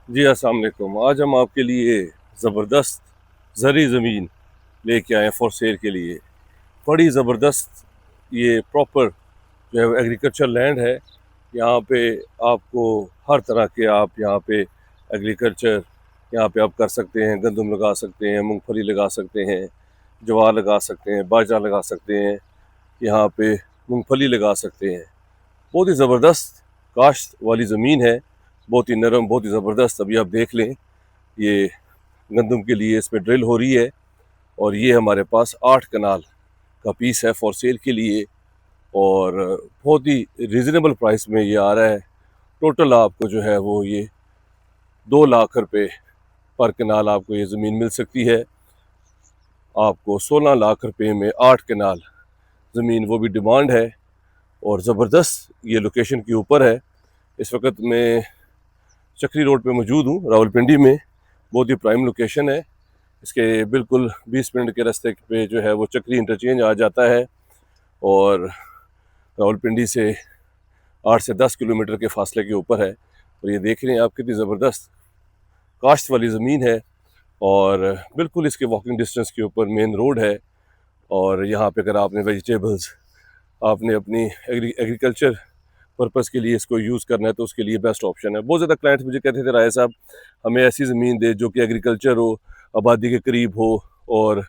जी अस्सलाम वालेकुम। आज हम आपके लिए ज़बरदस्त ज़री ज़मीन लेके आए हैं फॉर सेल के लिए। बड़ी ज़बरदस्त ये प्रॉपर जो है एग्रीकल्चर लैंड है। यहाँ पे आपको हर तरह के आप यहाँ पे एग्रीकल्चर यहाँ पे आप कर सकते हैं। गंदम लगा सकते हैं, मूंगफली लगा सकते हैं, ज्वार लगा सकते हैं, बाजरा लगा सकते हैं, यहाँ पे मूंगफली लगा सकते हैं। बहुत ही ज़बरदस्त काश्त वाली ज़मीन है, बहुत ही नरम, बहुत ही ज़बरदस्त। अभी आप देख लें, ये गंदम के लिए इसमें ड्रिल हो रही है और ये हमारे पास 8 कनाल का पीस है फॉर सेल के लिए और बहुत ही रिजनेबल प्राइस में ये आ रहा है। टोटल आपको जो है वो ये 2 लाख रुपए पर कनाल आपको ये ज़मीन मिल सकती है। आपको 16 लाख रुपए में 8 कनाल ज़मीन, वो भी डिमांड है और ज़बरदस्त ये लोकेशन के ऊपर है। इस वक्त मैं चक्री रोड पे मौजूद हूँ रावलपिंडी में। बहुत ही प्राइम लोकेशन है। इसके बिल्कुल 20 मिनट के रास्ते पे जो है वो चक्री इंटरचेंज आ जाता है और रावलपिंडी से 8 से 10 किलोमीटर के फासले के ऊपर है। और ये देख रहे हैं आप कितनी ज़बरदस्त काश्त वाली ज़मीन है और बिल्कुल इसके वॉकिंग डिस्टेंस के ऊपर मेन रोड है। और यहाँ पे अगर आपने वेजिटेबल्स, आपने अपनी एग्रीकल्चर पर्पज़ के लिए इसको यूज़ करना है तो उसके लिए बेस्ट ऑप्शन है। बहुत ज़्यादा क्लाइंट्स मुझे कहते थे, राय साहब हमें ऐसी ज़मीन दे जो कि एग्रीकल्चर हो, आबादी के करीब हो और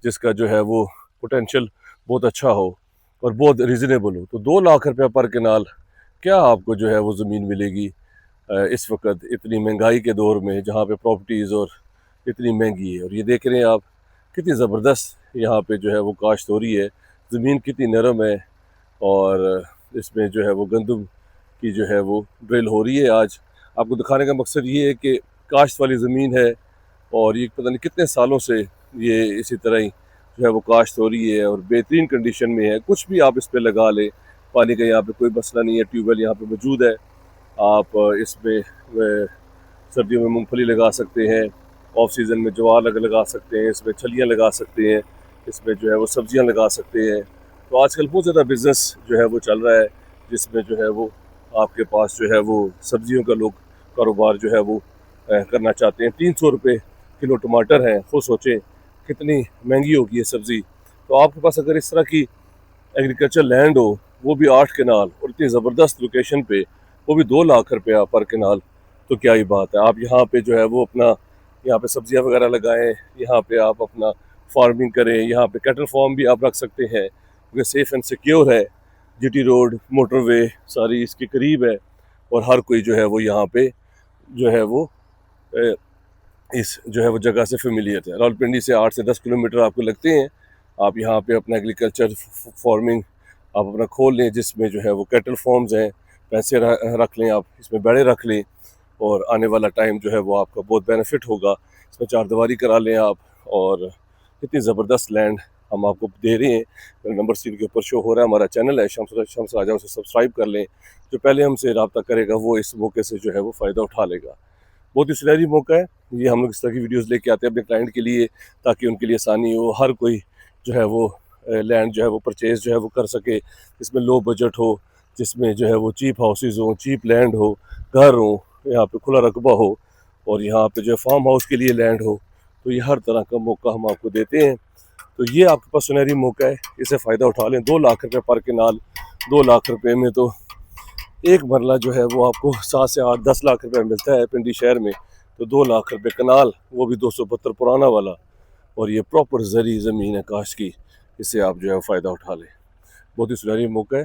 जिसका जो है वो पोटेंशियल बहुत अच्छा हो और बहुत रिजनेबल हो। तो 2 लाख रुपया पर कनाल क्या आपको जो है वो ज़मीन मिलेगी इस वक्त इतनी महंगाई के दौर में, जहाँ पे प्रॉपर्टीज़ और इतनी महंगी है। और ये देख रहे हैं आप कितनी ज़बरदस्त यहाँ पे जो है वो काश्त हो रही है, ज़मीन कितनी नरम है और इसमें जो है वो गंदम की जो है वो ड्रिल हो रही है। आज आपको दिखाने का मकसद ये है कि काश्त वाली ज़मीन है और ये पता नहीं कितने सालों से ये इसी तरह ही जो है वो काश्त हो रही है और बेहतरीन कंडीशन में है। कुछ भी आप इस पर लगा लें, पानी का यहाँ पे कोई मसला नहीं है, ट्यूबवेल यहाँ पे मौजूद है। आप इसमें सर्दियों में मूंगफली लगा सकते हैं, ऑफ सीज़न में ज्वार लगा सकते हैं, इसमें छलियाँ लगा सकते हैं, इसमें जो है वो सब्जियाँ लगा सकते हैं। तो आजकल बहुत ज़्यादा बिज़नेस जो है वो चल रहा है, जिसमें जो है वो आपके पास जो है वो सब्जियों का लोग कारोबार जो है वो करना चाहते हैं। 300 रुपये किलो टमाटर है, खुद सोचें कितनी महंगी होगी ये सब्ज़ी। तो आपके पास अगर इस तरह की एग्रीकल्चर लैंड हो, वो भी 8 कनाल और इतनी ज़बरदस्त लोकेशन पे, वो भी 2 लाख रुपया पर कनाल, तो क्या ही बात है। आप यहाँ पे जो है वो अपना यहाँ पे सब्जियाँ वगैरह लगाएं, यहाँ पे आप अपना फार्मिंग करें, यहाँ पे कैटल फार्म भी आप रख सकते हैं क्योंकि सेफ़ एंड सिक्योर है। जीटी रोड, मोटरवे सारी इसके करीब है और हर कोई जो है वो यहाँ पे जो है वो अ, इस जो है वो जगह से फेमिलियर है। रावलपिंडी से 8 से 10 किलोमीटर आपको लगते हैं। आप यहाँ पे अपना एग्रीकल्चर फार्मिंग आप अपना खोल लें, जिसमें जो है वो कैटल फार्म्स हैं, पैसे रख लें, आप इसमें बैड़े रख लें और आने वाला टाइम जो है वो आपका बहुत बेनिफिट होगा। इसमें चारदीवारी करा लें आप और इतनी ज़बरदस्त लैंड हम आपको दे रहे हैं। मेरा नंबर स्क्रीन के ऊपर शो हो रहा है, हमारा चैनल है शम्स राजा, उसे सब्सक्राइब कर लें। जो पहले हमसे रब्ता करेगा वो इस मौके से जो है वो फ़ायदा उठा लेगा। बहुत ही सुनहरी मौका है। ये हम लोग इस तरह की वीडियोस लेके आते हैं अपने क्लाइंट के लिए, ताकि उनके लिए आसानी हो, हर कोई जो है वो लैंड जो है वो परचेज़ जो है वो कर सके, जिसमें लो बजट हो, जिसमें जो है वो चीप हाउसेज़ हो, चीप लैंड हो, घर हो, यहाँ पे खुला रकबा हो और यहाँ पे जो है फार्म हाउस के लिए लैंड हो। तो ये हर तरह का मौका हम आपको देते हैं। तो ये आपके पास सुनहरी मौका है, इसे फ़ायदा उठा लें। 2 लाख रुपये पर कनाल, 2 लाख रुपये में तो एक मरला जो है वो आपको 7 से 8 10 लाख रुपए मिलता है पिंडी शहर में। तो 2 लाख रुपए कनाल, वो भी 272 पुराना वाला, और ये प्रॉपर जरी ज़मीन है काश की, इससे आप जो है फ़ायदा उठा लें। बहुत ही सुनहरी मौका है।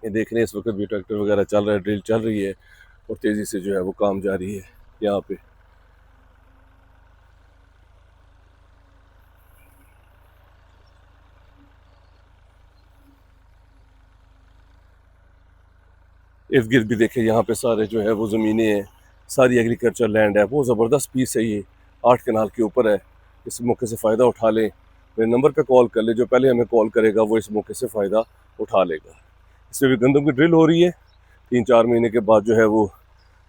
ये देख रहे हैं इस वक्त भी ट्रैक्टर वगैरह चल रहा है, ड्रिल चल रही है और तेज़ी से जो है वो काम जारी है यहाँ पे। इर्द गिर्द भी देखें, यहाँ पे सारे जो है वो ज़मीनें हैं, सारी एग्रीकल्चर लैंड है। बहुत ज़बरदस्त पीस है ये, 8 कनाल के ऊपर है। इस मौके से फ़ायदा उठा लें, मेरे नंबर पे कॉल कर ले। जो पहले हमें कॉल करेगा वो इस मौके से फ़ायदा उठा लेगा। इसमें भी गंदम की ड्रिल हो रही है। 3 4 महीने के बाद जो है वो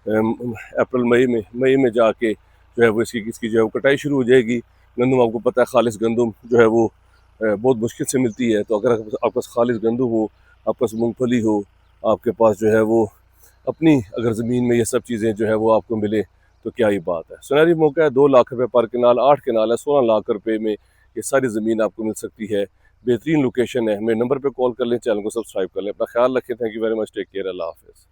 अप्रैल मई में जाके जो है वो इसकी जो है वो कटाई शुरू हो जाएगी। गंदम आपको पता है, खालिश गंदम जो है वो बहुत मुश्किल से मिलती है। तो अगर आपके पास खालिश गंदम हो, आपके पास मूँगफली हो, आपके पास जो है वो अपनी अगर ज़मीन में ये सब चीज़ें जो है वो आपको मिले तो क्या ही बात है। सुनहरी मौका है, 2 लाख रुपए पर कनाल, 8 कनाल है, 16 लाख रुपए में ये सारी ज़मीन आपको मिल सकती है। बेहतरीन लोकेशन है। हमें नंबर पे कॉल कर लें, चैनल को सब्सक्राइब कर लें। अपना ख्याल रखें। Thank you very much. Take care. अल्लाह हाफ़िज़।